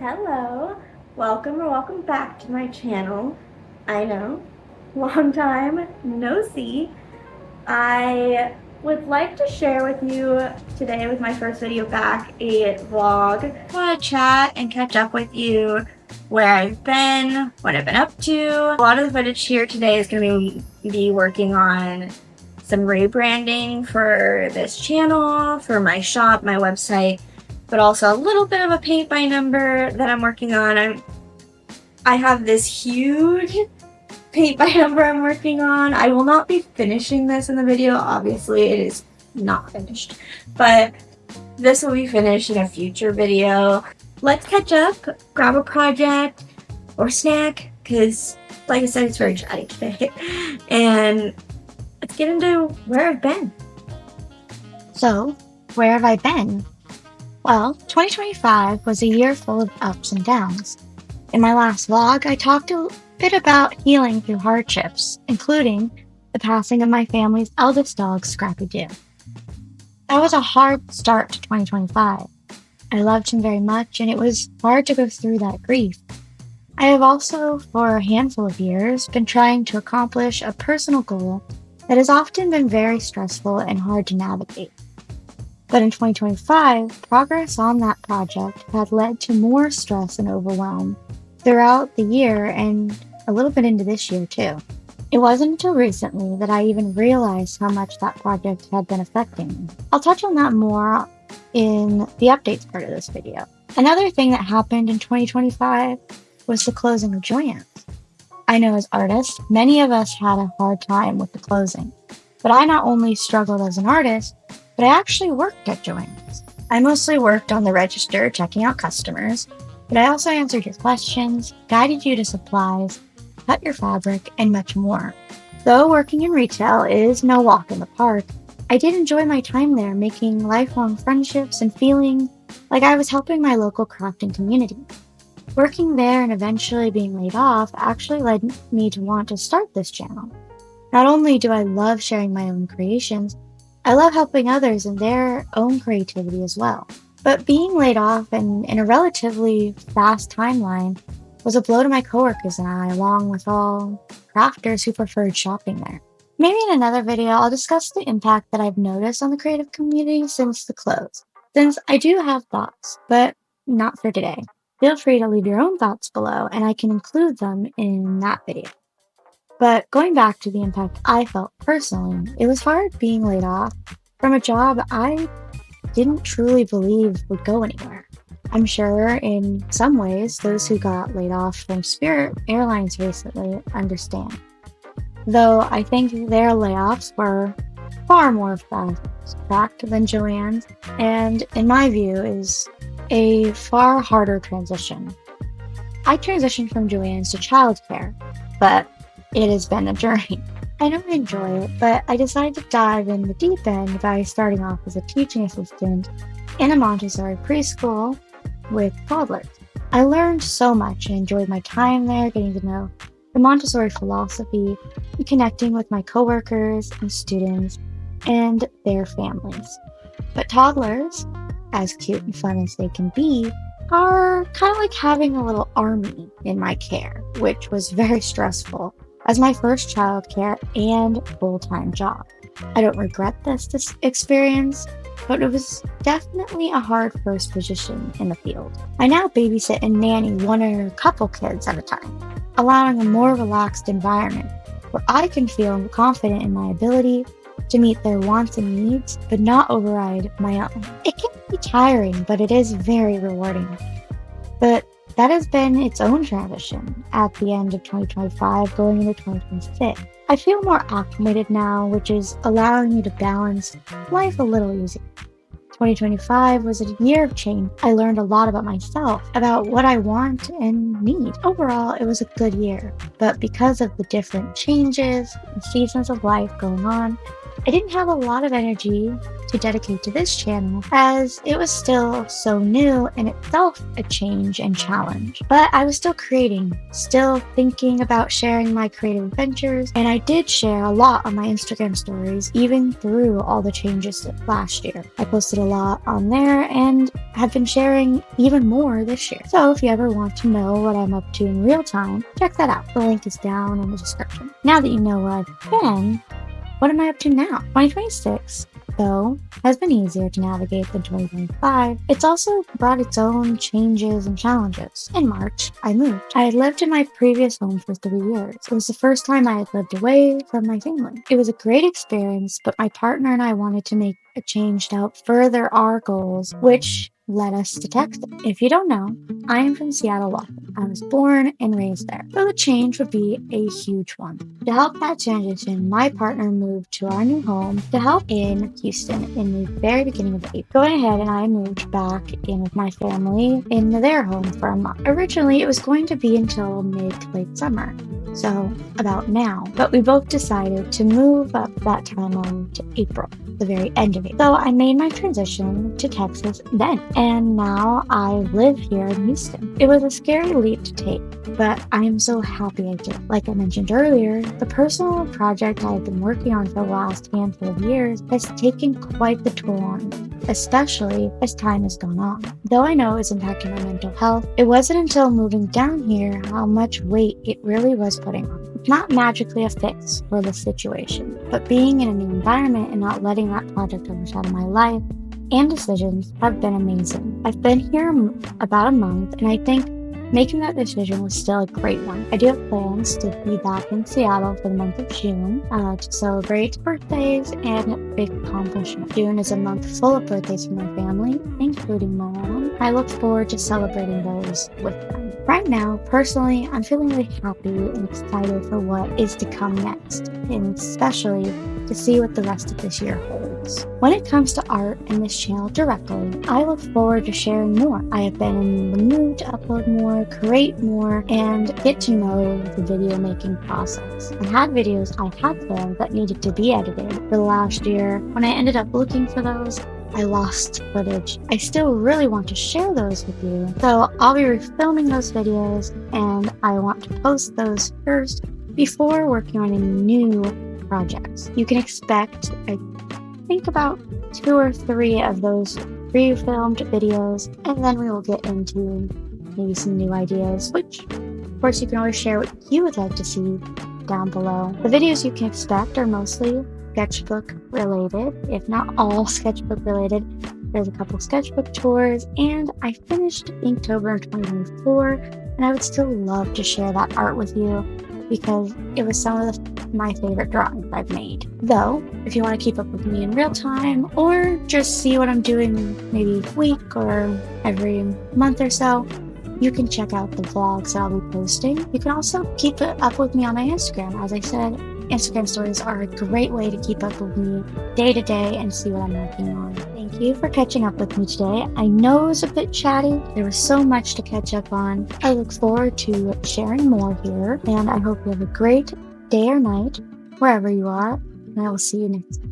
Hello, welcome or welcome back to my channel. I know, long time no see. I would like to share with you today, with my first video back, a vlog. I want to chat and catch up with you where I've been, what I've been up to. A lot of the footage here today is going to be working on some rebranding for this channel, for my shop, my website, but also a little bit of a paint by number that I'm working on. I have this huge paint by number I'm working on. I will not be finishing this in the video. Obviously, it is not finished, but this will be finished in a future video. Let's catch up, grab a project or snack, because like I said, it's very chatty today. And let's get into where I've been. So, where have I been? Well, 2025 was a year full of ups and downs. In my last vlog, I talked a bit about healing through hardships, including the passing of my family's eldest dog, Scrappy Doo. That was a hard start to 2025. I loved him very much, and it was hard to go through that grief. I have also, for a handful of years, been trying to accomplish a personal goal that has often been very stressful and hard to navigate. But in 2025, progress on that project had led to more stress and overwhelm throughout the year and a little bit into this year too. It wasn't until recently that I even realized how much that project had been affecting me. I'll touch on that more in the updates part of this video. Another thing that happened in 2025 was the closing of Joann's. I know as artists, many of us had a hard time with the closing, but I not only struggled as an artist, but I actually worked at Joann's. I mostly worked on the register, checking out customers, but I also answered your questions, guided you to supplies, cut your fabric, and much more. Though working in retail is no walk in the park, I did enjoy my time there, making lifelong friendships and feeling like I was helping my local crafting community. Working there and eventually being laid off actually led me to want to start this channel. Not only do I love sharing my own creations, I love helping others in their own creativity as well. But being laid off and in a relatively fast timeline was a blow to my coworkers and I, along with all crafters who preferred shopping there. Maybe in another video, I'll discuss the impact that I've noticed on the creative community since the close, since I do have thoughts, but not for today. Feel free to leave your own thoughts below and I can include them in that video. But going back to the impact I felt personally, it was hard being laid off from a job I didn't truly believe would go anywhere. I'm sure in some ways those who got laid off from Spirit Airlines recently understand. Though I think their layoffs were far more fast-tracked than Joann's, and in my view is a far harder transition. I transitioned from Joann's to childcare, but it has been a journey. I don't enjoy it, but I decided to dive in the deep end by starting off as a teaching assistant in a Montessori preschool with toddlers. I learned so much and enjoyed my time there, getting to know the Montessori philosophy and connecting with my coworkers and students and their families. But toddlers, as cute and fun as they can be, are kind of like having a little army in my care, which was very stressful as my first childcare and full-time job. I don't regret this experience, but it was definitely a hard first position in the field. I now babysit and nanny one or a couple kids at a time, allowing a more relaxed environment where I can feel confident in my ability to meet their wants and needs, but not override my own. It can be tiring, but it is very rewarding. But that has been its own transition at the end of 2025 going into 2026. I feel more acclimated now, which is allowing me to balance life a little easier. 2025 was a year of change. I learned a lot about myself, about what I want and need. Overall, it was a good year, but because of the different changes and seasons of life going on, I didn't have a lot of energy to dedicate to this channel as it was still so new in itself, a change and challenge. But I was still creating, still thinking about sharing my creative adventures, and I did share a lot on my Instagram stories even through all the changes last year. I posted a lot on there and have been sharing even more this year. So if you ever want to know what I'm up to in real time, check that out. The link is down in the description. Now that you know where I've been, what am I up to now? 2026, though, has been easier to navigate than 2025. It's also brought its own changes and challenges. In March, I moved. I had lived in my previous home for 3 years. It was the first time I had lived away from my family. It was a great experience, but my partner and I wanted to make a change to help further our goals, which led us to Texas. If you don't know, I am from Seattle, Washington. I was born and raised there, so the change would be a huge one. To help that transition, my partner moved to our new home to help in Houston in the very beginning of April. Going ahead, and I moved back in with my family in their home for a month. Originally, it was going to be until mid to late summer, so about now, but we both decided to move up that timeline to April, the very end of it. So I made my transition to Texas then, and now I live here in Houston. It was a scary leap to take, but I am so happy I did. Like I mentioned earlier, the personal project I've been working on for the last handful of years has taken quite the toll on me, especially as time has gone on. Though I know it's impacting my mental health, it wasn't until moving down here how much weight it really was putting on. It's not magically a fix for the situation, but being in a new environment and not letting that project overshadow my life and decisions have been amazing. I've been here about a month, and I think making that decision was still a great one. I do have plans to be back in Seattle for the month of June to celebrate birthdays and big accomplishments. June is a month full of birthdays for my family, including my own. I look forward to celebrating those with them. Right now, personally, I'm feeling really happy and excited for what is to come next, and especially to see what the rest of this year holds. When it comes to art and this channel directly, I look forward to sharing more. I have been in the mood to upload more, create more, and get to know the video making process. I had videos I had planned that needed to be edited for the last year. When I ended up looking for those, I lost footage. I still really want to share those with you, so I'll be refilming those videos, and I want to post those first before working on any new projects. You can expect, I think, about 2 or 3 of those pre-filmed videos, and then we will get into maybe some new ideas, which of course you can always share what you would like to see down below. The videos you can expect are mostly sketchbook related, if not all sketchbook related. There's a couple sketchbook tours, and I finished Inktober 2024, and I would still love to share that art with you because it was some of my favorite drawings I've made. Though, if you want to keep up with me in real time or just see what I'm doing maybe a week or every month or so, you can check out the vlogs that I'll be posting. You can also keep up with me on my Instagram. As I said, Instagram stories are a great way to keep up with me day to day and see what I'm working on. Thank you for catching up with me today. I know it was a bit chatty. There was so much to catch up on. I look forward to sharing more here, and I hope you have a great day or night wherever you are, and I will see you next time.